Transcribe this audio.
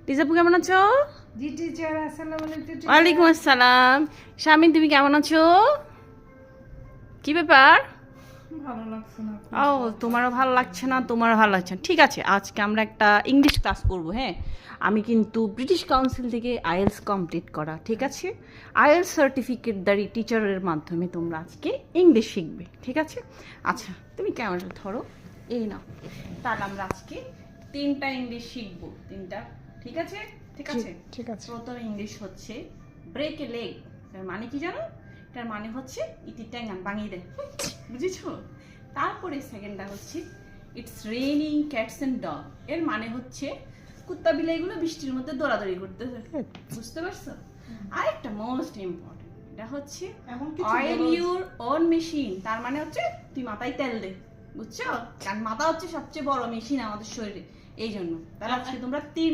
টিজাপু কেমন আছো? জি টিচার, আসসালামু আলাইকুম। ওয়ালাইকুম আসসালাম। শামিন তুমি কেমন আছো? কি ব্যাপার? ভালো লাগছে না। ও, তোমারও ভালো লাগছে না, তোমারও ভালো লাগছে না। ঠিক আছে, আজকে আমরা একটা ইংলিশ ক্লাস করব। হ্যাঁ, আমি কিন্তু ব্রিটিশ কাউন্সিল থেকে আইএলস কমপ্লিট করা, ঠিক আছে? আইএলস সার্টিফিকেটদারি টিচারের মাধ্যমে তোমরা আজকে ইংলিশ শিখবে, ঠিক আছে? আচ্ছা, তুমি ক্যামেরা ধরো, এই নাও। তাহলে আমরা আজকে 3টা ইংলিশ শিখবো, 3টা, ঠিক আছে? ঠিক আছে, ঠিক আছে। প্রথম ইংলিশ হচ্ছে ব্রেক এ লেগ। এর মানে কি জানো? এটার মানে হচ্ছে ইতি ট্যাঙ্গান ভাঙিয়ে দেয়, বুঝেছো? তারপরে সেকেন্ডটা হচ্ছে it's raining cats and dog. এর মানে হচ্ছে কুত্তা বিলাইগুলো বৃষ্টির মধ্যে দৌড়াদৌড়ি করতেছে, বুঝতে পারছো? আরেকটা মোস্ট ইম্পর্টেন্ট, এটা হচ্ছে অয়েল ইউর ওন মেশিন। তার মানে হচ্ছে তুই মাথায় তেল দে, বুঝছো? কারণ মাথা হচ্ছে সবচেয়ে বড় মেশিন আমাদের শরীরে, এই জন্য। তাহলে আজকে তোমরা 3